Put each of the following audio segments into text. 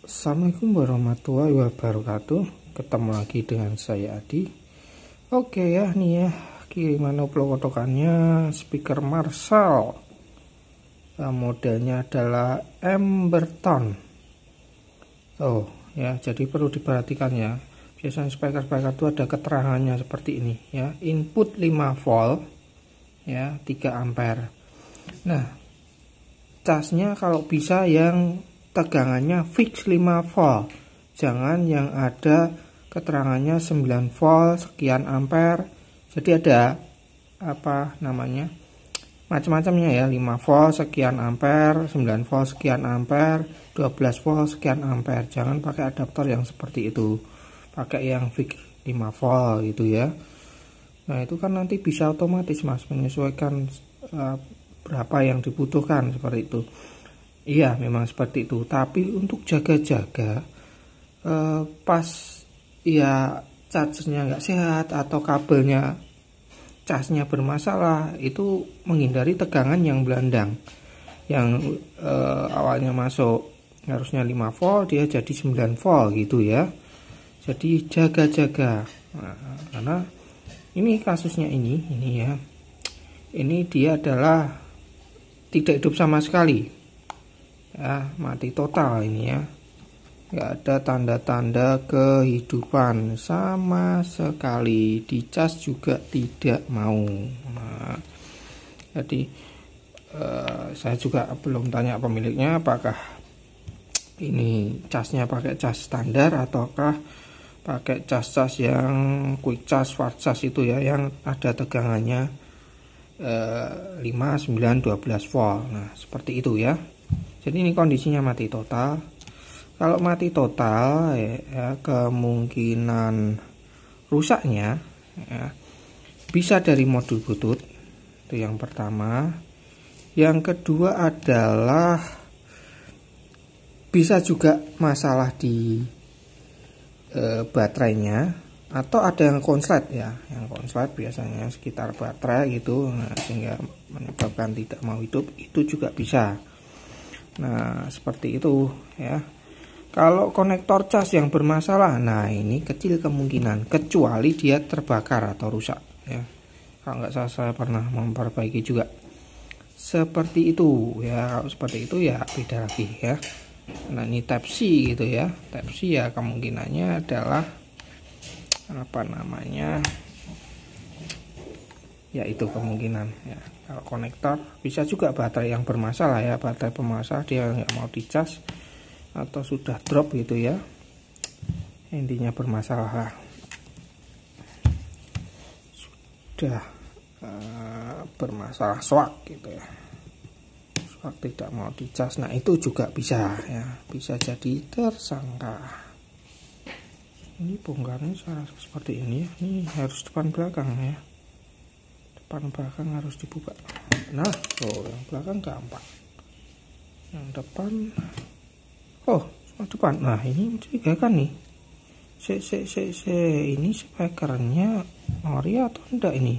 Assalamualaikum warahmatullahi wabarakatuh. Ketemu lagi dengan saya Adi. Oke ya, nih ya kiriman oplokotokannya speaker Marshall. Modelnya adalah Emberton. Oh ya, jadi perlu diperhatikan ya. Biasanya speaker-speaker itu ada keterangannya seperti ini ya. Input 5 volt ya, 3 ampere. Nah, casnya kalau bisa yang tegangannya fix 5 volt, jangan yang ada keterangannya 9 volt sekian ampere. Jadi ada apa namanya, macam-macamnya ya, 5 volt sekian ampere, 9 volt sekian ampere, 12 volt sekian ampere. Jangan pakai adaptor yang seperti itu, pakai yang fix 5 volt gitu ya. Nah itu kan nanti bisa otomatis mas menyesuaikan berapa yang dibutuhkan seperti itu. Iya memang seperti itu, tapi untuk jaga-jaga pas ya chargernya nggak sehat atau kabelnya casnya bermasalah, itu menghindari tegangan yang belandang, yang awalnya masuk harusnya 5 volt dia jadi 9 volt gitu ya. Jadi jaga-jaga. Nah, karena ini kasusnya ini ya, ini dia adalah tidak hidup sama sekali ya, mati total ini ya, nggak ada tanda-tanda kehidupan sama sekali, dicas juga tidak mau. Nah, jadi saya juga belum tanya pemiliknya apakah ini casnya pakai cas standar ataukah pakai cas yang quick charge, fast charge itu ya, yang ada tegangannya 5, 9, 12 volt. Nah seperti itu ya. Jadi ini kondisinya mati total. Kalau mati total ya, kemungkinan rusaknya ya, bisa dari modul butut, itu yang pertama. Yang kedua adalah bisa juga masalah di baterainya, atau ada yang konslet ya, yang konslet biasanya sekitar baterai gitu, nah, sehingga menyebabkan tidak mau hidup, itu juga bisa. Nah seperti itu ya. Kalau konektor cas yang bermasalah, nah ini kecil kemungkinan, kecuali dia terbakar atau rusak ya. Kalau nggak salah saya pernah memperbaiki juga seperti itu ya. Kalau seperti itu ya beda lagi ya. Nah ini Type C gitu ya. Type C ya kemungkinannya adalah apa namanya, ya itu kemungkinan ya. Kalau konektor bisa juga baterai yang bermasalah ya, baterai bermasalah, dia nggak mau dicas atau sudah drop gitu ya, intinya bermasalah lah, sudah bermasalah swak gitu ya, swak tidak mau dicas. Nah itu juga bisa ya, bisa jadi tersangka. Ini bongkarnya seperti ini ya, ini harus depan belakang ya, depan belakang harus dibuka. Nah yang belakang gampang, yang depan depan. Nah ini mencurigakan nih, ini speakernya ori atau enggak, ini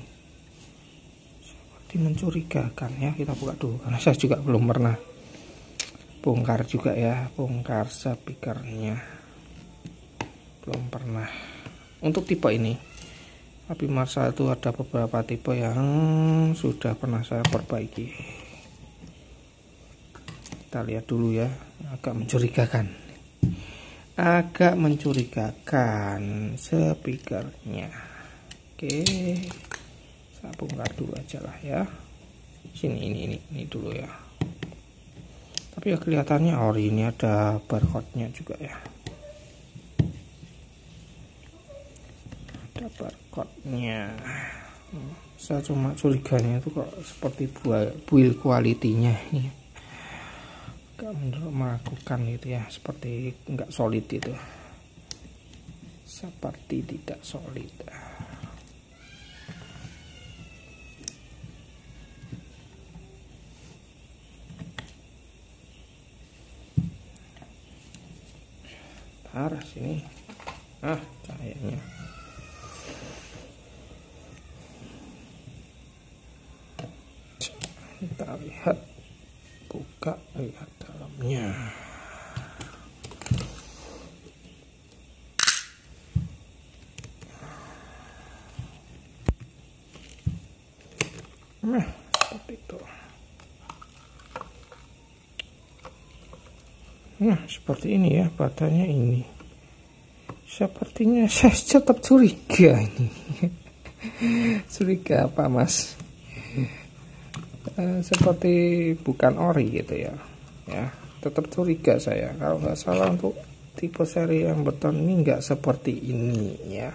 seperti mencurigakan ya. Kita buka dulu karena saya juga belum pernah bongkar juga ya, bongkar speakernya belum pernah untuk tipe ini. Tapi Marshall itu ada beberapa tipe yang sudah pernah saya perbaiki. Kita lihat dulu ya, agak mencurigakan speakernya. Oke, saya bongkar dulu aja lah ya. Sini ini dulu ya. Tapi ya kelihatannya ori, ini ada barcode-nya juga ya. Ada barcode-nya. Saya cuma curiganya itu kok seperti build quality-nya ini melakukan gitu ya, seperti enggak solid itu, seperti tidak solid. Bentar sini, cahayanya kita lihat, buka, lihat dalamnya. Nah, seperti itu. Nah, seperti ini ya baterainya ini. Sepertinya saya tetap curiga ini. Curiga apa, Mas? Seperti bukan ori gitu ya. Ya, tetap curiga saya. Kalau nggak salah untuk tipe seri yang beton ini nggak seperti ini ya.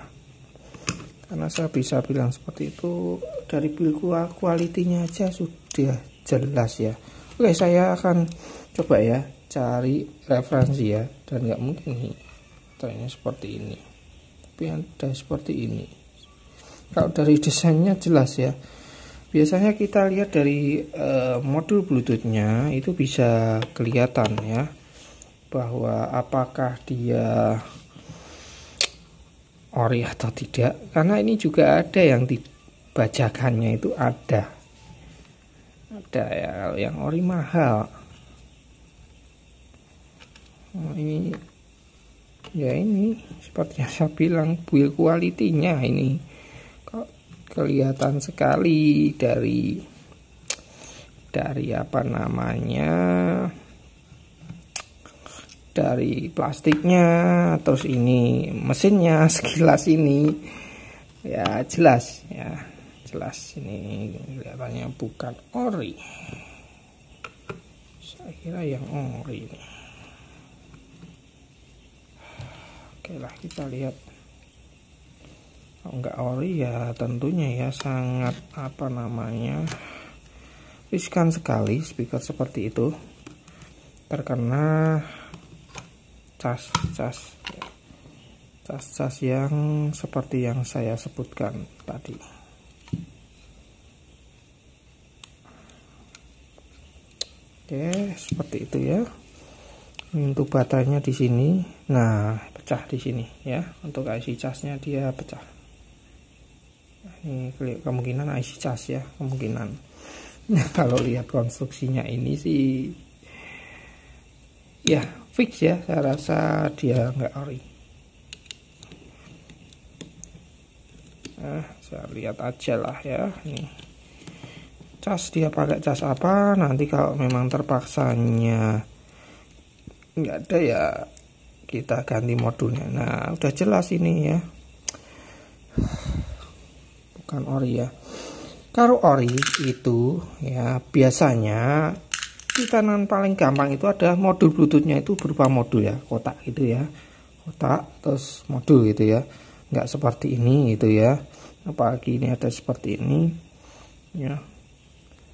Karena saya bisa bilang seperti itu dari build kualitinya aja sudah jelas ya. Oke, saya akan coba ya cari referensi ya, dan nggak mungkin nih baterainya seperti ini, tapi ada seperti ini. Kalau dari desainnya jelas ya. Biasanya kita lihat dari modul Bluetoothnya itu bisa kelihatan ya bahwa apakah dia ori atau tidak, karena ini juga ada yang dibajakannya itu ada ya yang ori mahal. Ini ya, ini seperti yang saya bilang build quality-nya ini kok kelihatan sekali dari apa namanya, dari plastiknya, terus ini mesinnya sekilas ini ya jelas ya, jelas ini kelihatannya bukan ori. Saya kira yang ori ini. Oke lah, kita lihat. Kalau nggak ori ya tentunya ya sangat apa namanya riskan sekali speaker seperti itu terkena cas yang seperti yang saya sebutkan tadi. Oke, seperti itu ya. Untuk baterainya di sini, nah pecah di sini ya. Untuk IC casnya dia pecah. Nah, ini kemungkinan IC cas ya, kemungkinan. Nah, kalau lihat konstruksinya ini sih ya fix ya, saya rasa dia nggak ori. Nah, saya lihat aja lah ya. Nih cas, dia pakai cas apa, nanti kalau memang terpaksanya nggak ada ya kita ganti modulnya. Nah, udah jelas ini ya bukan ori ya. Kalau ori itu ya biasanya kita paling gampang itu ada modul Bluetoothnya itu berupa modul ya, kotak gitu ya, kotak terus modul gitu ya, nggak seperti ini gitu ya. Apalagi ini ada seperti ini ya,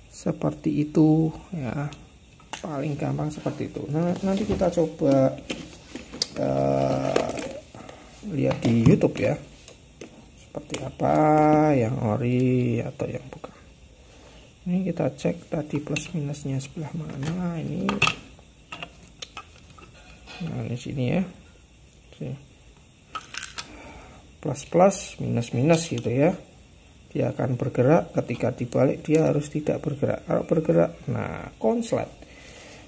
seperti itu ya, paling gampang seperti itu. Nah, nanti kita coba lihat di YouTube ya seperti apa yang ori atau yang bukan. Ini kita cek tadi plus minusnya sebelah mana ini. Nah, di sini ya, plus minus gitu ya, dia akan bergerak. Ketika dibalik dia harus tidak bergerak. Kalau bergerak, nah konslet.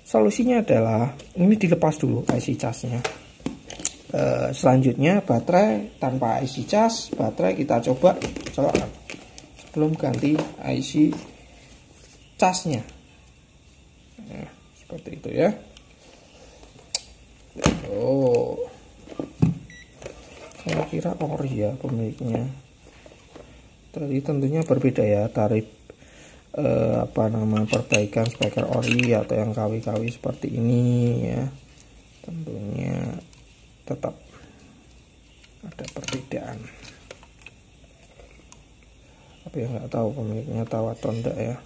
Solusinya adalah ini dilepas dulu IC casnya. Selanjutnya baterai tanpa IC cas, baterai kita coba colokkan sebelum ganti IC casnya. Nah, seperti itu ya. Oh, saya kira ori ya pemiliknya. Tadi tentunya berbeda ya tarif perbaikan speaker ori atau yang KW-KW seperti ini ya, tentunya tetap ada perbedaan. Tapi ya nggak tahu pemiliknya tahu atau enggak ya.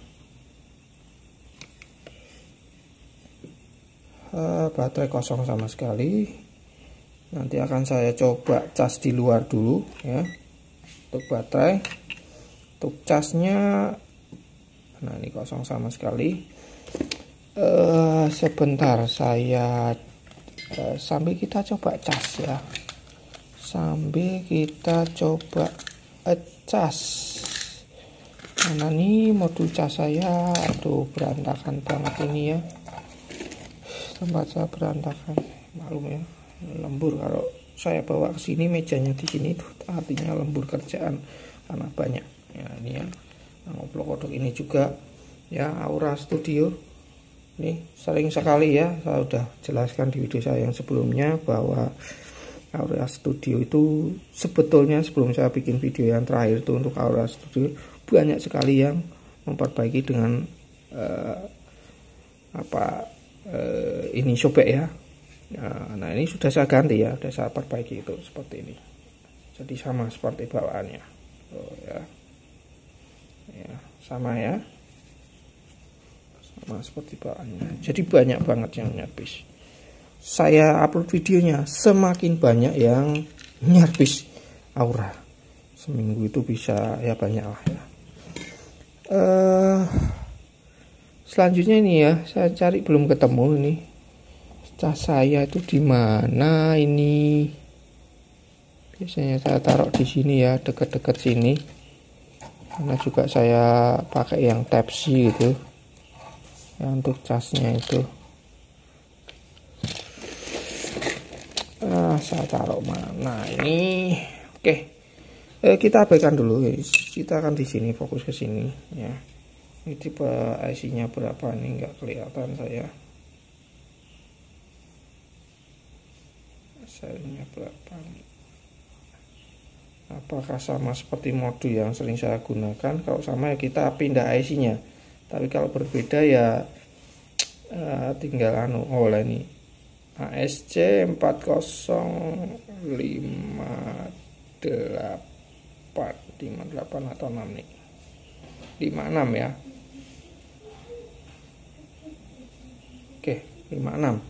Baterai kosong sama sekali. Nanti akan saya coba cas di luar dulu ya untuk baterai. Untuk casnya, nah ini kosong sama sekali. Sebentar saya sambil kita coba cas ya, sambil kita coba cas. Mana nih modul cas saya? Aduh, berantakan banget ini ya, tempat saya berantakan, maklum ya, lembur. Kalau saya bawa ke sini, mejanya di sini itu artinya lembur kerjaan karena banyak ya. Ini ya Oplok-oplok ini juga ya, Aura Studio. Ini sering sekali ya saya udah jelaskan di video saya yang sebelumnya bahwa Aura Studio itu sebetulnya sebelum saya bikin video yang terakhir itu untuk Aura Studio banyak sekali yang memperbaiki dengan ini sobek ya. Nah ini sudah saya ganti ya, sudah saya perbaiki itu seperti ini. Jadi sama seperti bawaannya. Oh ya. Ya, sama ya. Sama seperti bawaannya. Jadi banyak banget yang nyarbis. Saya upload videonya semakin banyak yang nyarbis Aura. Seminggu itu bisa ya banyak lah ya. Selanjutnya ini ya, saya cari belum ketemu ini. Cas saya itu di mana ini? Biasanya saya taruh di sini ya, dekat-dekat sini. Karena juga saya pakai yang Type C gitu. Ya, untuk casnya itu. Saya taruh mana ini? Oke. Kita abaikan dulu, guys. Kita akan di sini, fokus ke sini ya. Ini tipe IC-nya berapa nih, nggak kelihatan saya. Serinya berapa nih? Apakah sama seperti mode yang sering saya gunakan? Kalau sama ya kita pindah IC-nya. Tapi kalau berbeda ya tinggal lah ini ASC 4058 atau 6 nih. 56 ya. Oke, 56.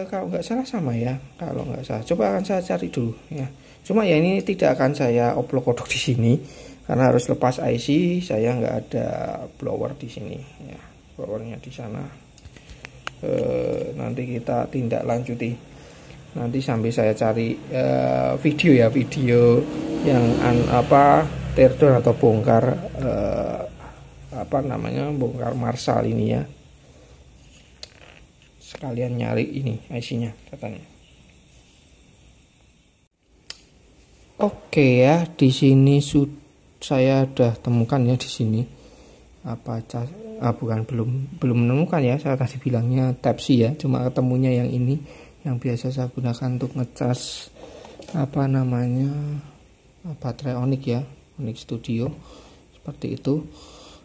Kalau nggak salah sama ya, kalau nggak salah coba akan saya cari dulu ya. Cuma ya ini tidak akan saya oplok-oplok di sini karena harus lepas IC, saya nggak ada blower di sini ya, blowernya di sana. Nanti kita tindak lanjuti nanti sambil saya cari video ya, video yang teardown atau bongkar bongkar Marshall ini ya. Sekalian nyari ini IC-nya katanya. Oke ya, di sini saya udah temukan ya di sini belum menemukan ya, saya tadi bilangnya Type C ya, cuma ketemunya yang ini yang biasa saya gunakan untuk ngecas baterai Onyx ya, Onyx Studio seperti itu.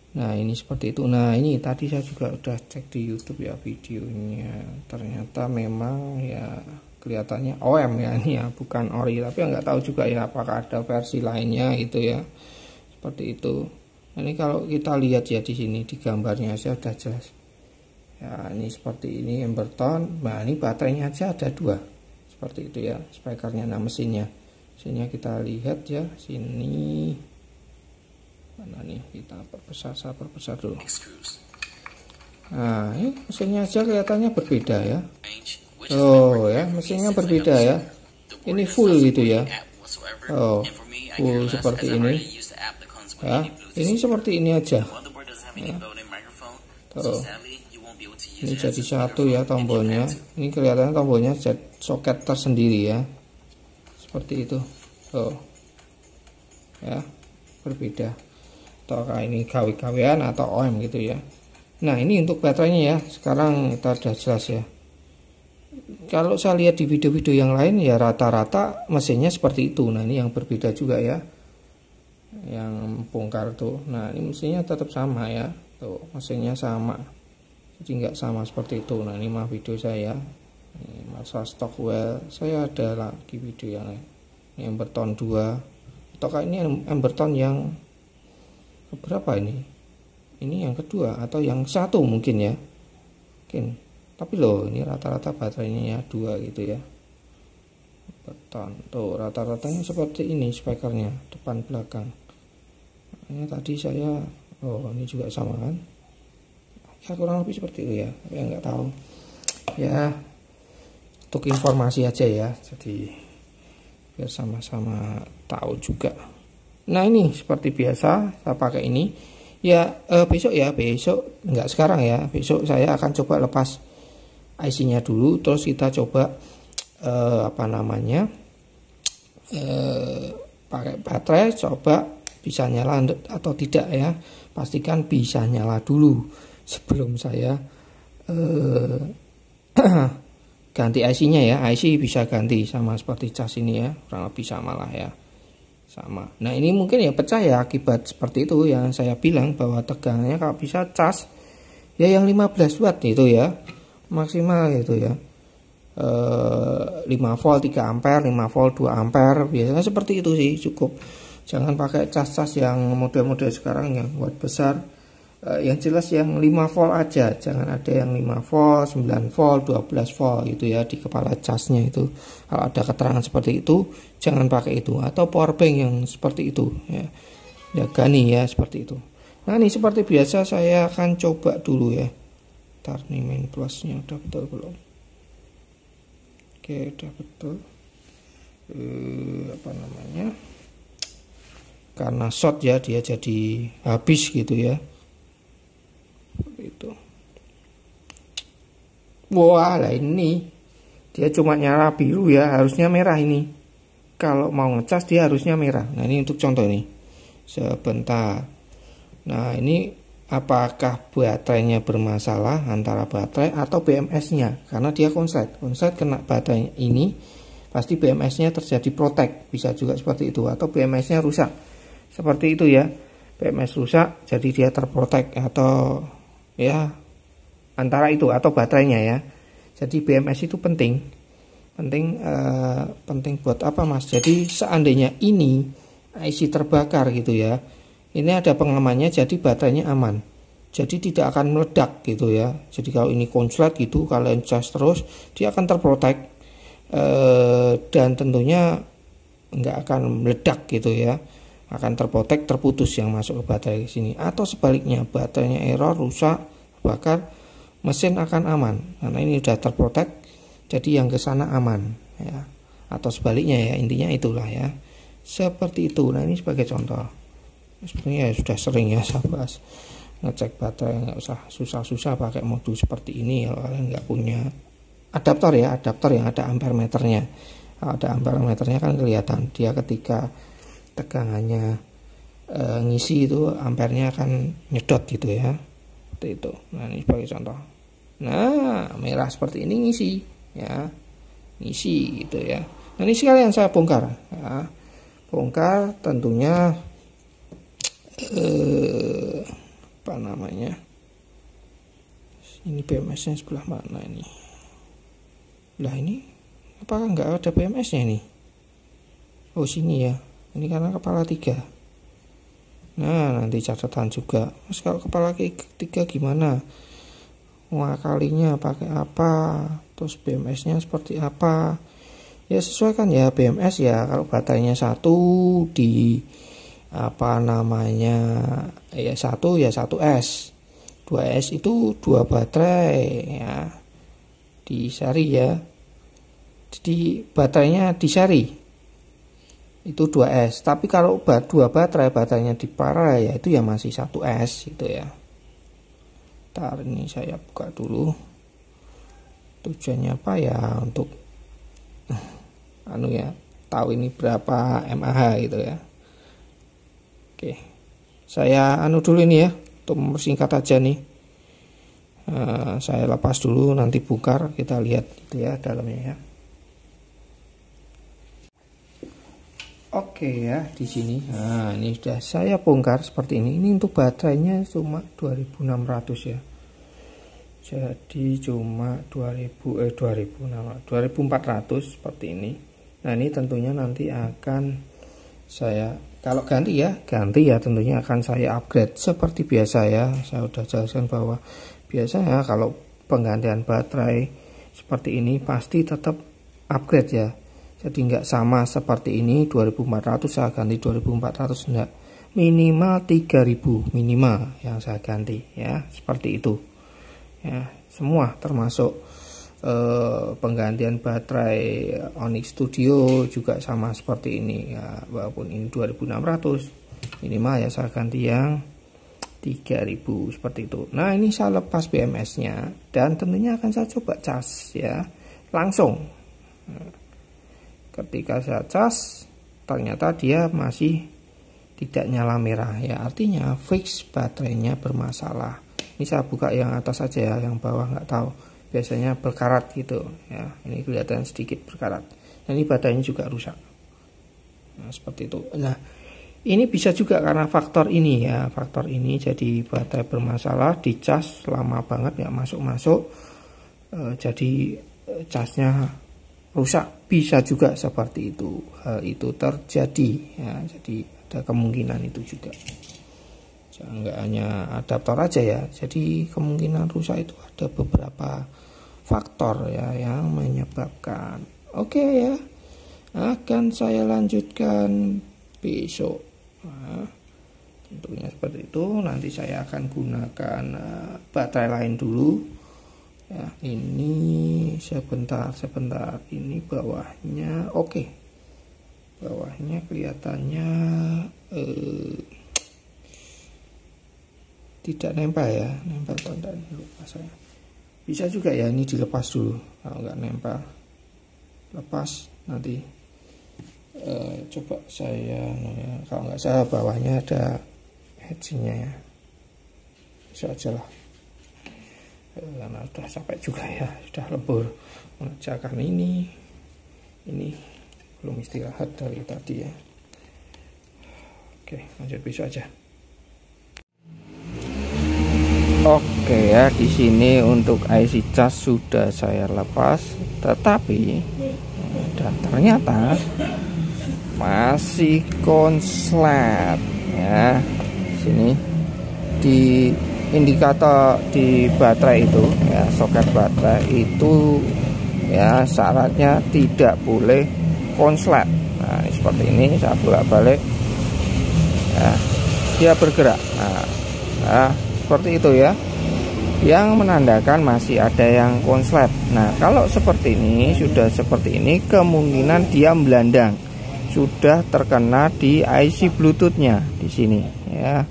Nah ini seperti itu. Nah ini tadi saya juga udah cek di YouTube ya videonya, ternyata memang ya kelihatannya OM ya ini ya, bukan ori, tapi nggak tahu juga ya apakah ada versi lainnya gitu ya, seperti itu. Ini kalau kita lihat ya di sini di gambarnya saya sudah jelas ya, ini seperti ini Emberton. Nah ini baterainya aja ada 2 seperti itu ya, speakernya. Nah mesinnya kita lihat ya sini, mana nih, kita saya perbesar dulu. Nah ini mesinnya aja kelihatannya berbeda ya. Oh ya, mesinnya berbeda ya, ini full gitu ya. Oh full seperti ini ya, ini seperti ini aja ya. Tuh. Ini jadi satu ya tombolnya, ini kelihatannya tombolnya soket tersendiri ya, seperti itu. Tuh ya, berbeda. Ataukah ini gawe-gawean atau OM gitu ya. Nah ini untuk baterainya ya, sekarang kita udah jelas ya. Kalau saya lihat di video-video yang lain ya rata-rata mesinnya seperti itu. Nah ini yang berbeda juga ya, yang bongkar tuh. Nah ini mesinnya tetap sama ya, tuh mesinnya sama, jadi nggak sama seperti itu. Nah ini mah video saya, ini masa Stockwell saya ada lagi video yang lain. Ini Emberton 2, ataukah ini Emberton yang berapa ini yang kedua atau yang satu mungkin ya, mungkin. Tapi loh ini rata-rata baterainya ya 2 gitu ya, Emberton tuh rata-ratanya seperti ini speakernya depan belakang. Ini tadi saya ini juga sama kan ya, kurang lebih seperti itu ya, tapi nggak tahu ya, untuk informasi aja ya, jadi biar sama-sama tahu juga. Nah ini seperti biasa saya pakai ini ya. Besok nggak sekarang ya, besok saya akan coba lepas IC-nya dulu, terus kita coba pakai baterai, coba bisa nyala atau tidak ya. Pastikan bisa nyala dulu sebelum saya ganti IC-nya ya. IC bisa ganti sama seperti cas ini ya, kurang lebih sama lah ya, sama. Nah ini mungkin ya pecah ya akibat seperti itu yang saya bilang bahwa tegangannya kalau bisa cas ya yang 15 watt itu ya maksimal gitu ya. 5 volt 3 ampere, 5 volt 2 ampere, biasanya seperti itu sih cukup. Jangan pakai cas-cas yang model-model sekarang yang watt besar. Yang jelas yang 5 volt aja, jangan ada yang 5 volt, 9 volt, 12 volt gitu ya di kepala casnya itu. Kalau ada keterangan seperti itu, jangan pakai itu, atau power bank yang seperti itu ya. Gani ya seperti itu. Nah, ini seperti biasa saya akan coba dulu ya. Ntar nih main plusnya udah betul belum? Oke, udah betul. Apa namanya? Karena short ya, dia jadi habis gitu ya. Itu. Wah, lah ini dia cuma nyala biru ya, harusnya merah ini. Kalau mau ngecas dia harusnya merah. Nah, ini untuk contoh nih. Sebentar. Nah, ini apakah baterainya bermasalah antara baterai atau BMS-nya? Karena dia konslet kena baterai ini, pasti BMS-nya terjadi protek, bisa juga seperti itu, atau BMS-nya rusak. Seperti itu ya. BMS rusak, jadi dia terprotek atau ya antara itu atau baterainya ya. Jadi BMS itu penting buat apa Mas? Jadi seandainya ini IC terbakar gitu ya, ini ada pengamannya, jadi baterainya aman, jadi tidak akan meledak gitu ya. Jadi kalau ini konslet gitu, kalian cas terus, dia akan terprotek dan tentunya nggak akan meledak gitu ya, akan terprotek, terputus yang masuk ke baterai sini. Atau sebaliknya, baterainya error, rusak, bakar, mesin akan aman karena ini udah terprotek, jadi yang ke sana aman ya. Atau sebaliknya ya, intinya itulah ya, seperti itu. Nah ini sebagai contoh. Sebenarnya ya sudah sering ya saya bahas ngecek baterai, nggak usah susah-susah pakai modul seperti ini kalau kalian nggak punya adaptor ya, adaptor yang ada ampere meternya. Kalau ada ampere meternya kan kelihatan dia ketika tegangannya ngisi itu ampernya akan nyedot gitu ya, seperti itu. Nah ini sebagai contoh. Nah merah seperti ini ngisi ya, ngisi gitu ya. Nah ini sekalian saya bongkar ya. Bongkar tentunya apa namanya, ini BMS nya sebelah mana ini? Lah ini apakah nggak ada BMS nya nih? Oh sini ya, ini karena kepala 3. Nah nanti catatan juga Mas, kalau kepala 3 gimana ngakalinya, pakai apa, terus BMS nya seperti apa ya, sesuaikan ya BMS ya. Kalau baterainya 1 di apa namanya ya 1 ya 1S, 2S itu 2 baterai ya, di seri ya. Jadi baterainya di seri itu 2S, tapi kalau 2 baterainya di para ya itu ya masih 1S gitu ya. Ntar ini saya buka dulu, tujuannya apa ya, untuk anu ya, tahu ini berapa mAh gitu ya. Oke, saya anu dulu ini ya, untuk mempersingkat aja nih. Saya lepas dulu, nanti bongkar, kita lihat itu ya dalamnya ya. Oke ya, di sini. Nah, ini sudah saya bongkar seperti ini. Ini untuk baterainya cuma 2600 ya. Jadi cuma 2400 seperti ini. Nah, ini tentunya nanti akan saya, kalau ganti ya tentunya akan saya upgrade seperti biasa ya. Saya udah jelaskan bahwa biasanya kalau penggantian baterai seperti ini pasti tetap upgrade ya. Jadi nggak sama seperti ini 2400 saya ganti 2400, enggak, minimal 3000 minimal yang saya ganti ya, seperti itu ya. Semua termasuk penggantian baterai Onyx Studio juga sama seperti ini ya, walaupun ini 2600 minimal ya saya ganti yang 3000 seperti itu. Nah ini saya lepas BMS nya dan tentunya akan saya coba cas ya langsung. Ketika saya cas ternyata dia masih tidak nyala merah ya, artinya fix baterainya bermasalah. Ini saya buka yang atas saja ya, yang bawah nggak tahu, biasanya berkarat gitu ya, ini kelihatan sedikit berkarat. Nah, ini baterainya juga rusak. Nah, seperti itu. Nah, ini bisa juga karena faktor ini ya, faktor ini jadi baterai bermasalah, dicas lama banget nggak masuk-masuk, jadi casnya rusak. Bisa juga seperti itu, hal itu terjadi ya, jadi ada kemungkinan itu juga. Nggak hanya adaptor aja ya, jadi kemungkinan rusak itu ada beberapa faktor ya yang menyebabkan. Oke ya, akan saya lanjutkan besok. Nah, tentunya seperti itu. Nanti saya akan gunakan baterai lain dulu ya. Ini sebentar, ini bawahnya oke. Bawahnya kelihatannya tidak nempel ya, nempel tanda ini lupa saya. Bisa juga ya ini dilepas dulu, kalau nggak nempel lepas nanti. Coba saya ya, kalau nggak salah bawahnya ada hedgingnya ya, bisa aja lah, karena sudah sampai juga ya, sudah lembur mengerjakan ini belum istirahat dari tadi ya. Oke, lanjut besok aja. Oke ya, di sini untuk IC cas sudah saya lepas, tetapi dan ternyata masih konslet ya. Sini di indikator di baterai itu ya, soket baterai itu ya, syaratnya tidak boleh konslet. Nah, seperti ini saya bolak-balik ya, dia bergerak. Nah, seperti itu ya, yang menandakan masih ada yang konslet. Nah, kalau seperti ini, sudah seperti ini, kemungkinan dia melandang, sudah terkena di IC Bluetooth-nya di sini ya.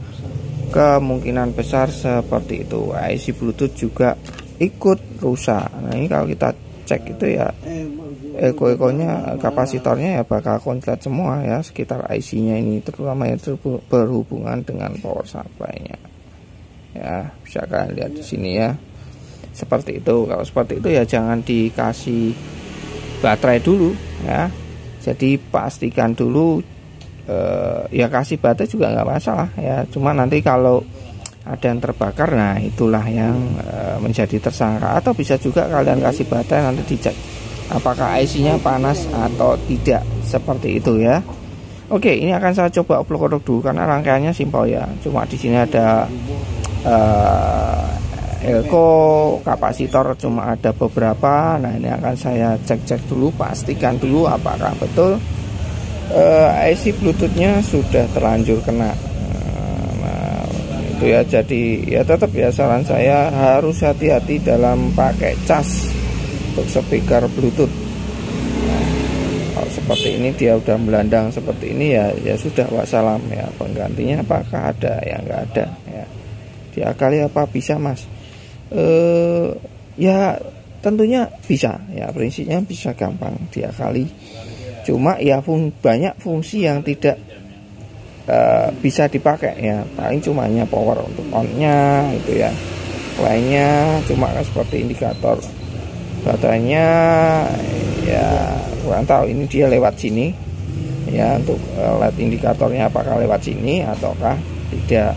Kemungkinan besar seperti itu. IC Bluetooth juga ikut rusak. Nah, ini kalau kita cek itu ya, eko-ekonya, kapasitornya ya bakal konslet semua ya, sekitar IC-nya ini, terutama yang berhubungan dengan power supply-nya. Ya, bisa kalian lihat di sini ya. Seperti itu. Kalau seperti itu ya jangan dikasih baterai dulu ya. Jadi pastikan dulu ya, kasih baterai juga nggak masalah ya. Cuma nanti kalau ada yang terbakar, nah itulah yang menjadi tersangka. Atau bisa juga kalian kasih baterai, nanti dicek apakah IC-nya panas atau tidak, seperti itu ya. Oke, ini akan saya coba oplok-oplok dulu karena rangkaiannya simpel ya. Cuma di sini ada elko, kapasitor cuma ada beberapa. Nah, ini akan saya cek dulu, pastikan dulu apakah betul IC Bluetooth-nya sudah terlanjur kena. Nah, itu ya, jadi ya tetap ya, saran saya harus hati-hati dalam pakai cas untuk speaker Bluetooth. Nah, kalau seperti ini dia udah melandang seperti ini ya, ya sudah, wassalam ya. Penggantinya apakah ada? Ya nggak ada ya. Diakali apa bisa mas? Ya tentunya bisa ya, prinsipnya bisa gampang diakali. Cuma ya banyak fungsi yang tidak bisa dipakai ya, paling cuma hanya power untuk on-nya itu ya. Lainnya cuma seperti indikator baterainya ya, kurang tahu ini dia lewat sini ya, untuk LED indikatornya apakah lewat sini ataukah tidak.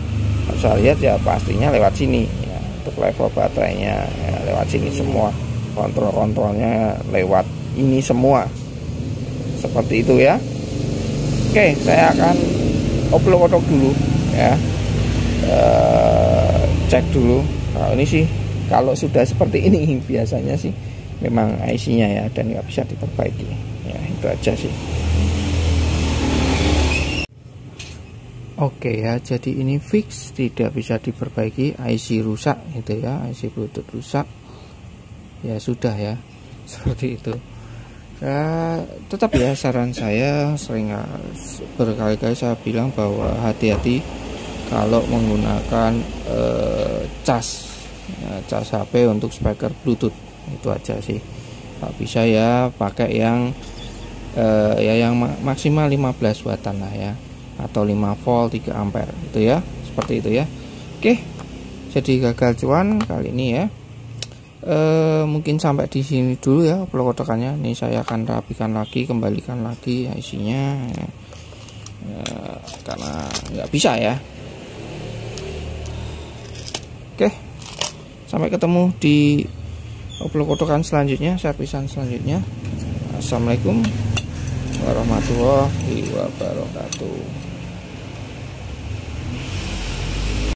Saya lihat ya pastinya lewat sini ya. Untuk level baterainya ya, lewat sini semua, kontrolnya lewat ini semua, seperti itu ya. Oke, saya akan oplok-oplok dulu ya, cek dulu. Nah, ini sih kalau sudah seperti ini biasanya sih memang IC-nya ya, dan nggak bisa diperbaiki ya, itu aja sih. Oke ya, jadi ini fix, tidak bisa diperbaiki, IC rusak gitu ya, IC Bluetooth rusak ya, sudah ya, seperti itu ya. Tetap ya, saran saya sering berkali-kali saya bilang bahwa hati-hati kalau menggunakan cas ya, cas HP untuk speaker Bluetooth, itu aja sih. Kalau bisa ya pakai yang ya yang maksimal 15 wattan lah ya, atau 5 volt 3 ampere itu ya, seperti itu ya. Oke, jadi gagal cuan kali ini ya. Mungkin sampai di sini dulu ya upload kotakannya. Ini saya akan rapikan lagi, kembalikan lagi isinya ya. Karena nggak bisa ya. Oke, sampai ketemu di upload kotakan selanjutnya, servisan selanjutnya. Assalamualaikum warahmatullahi wabarakatuh.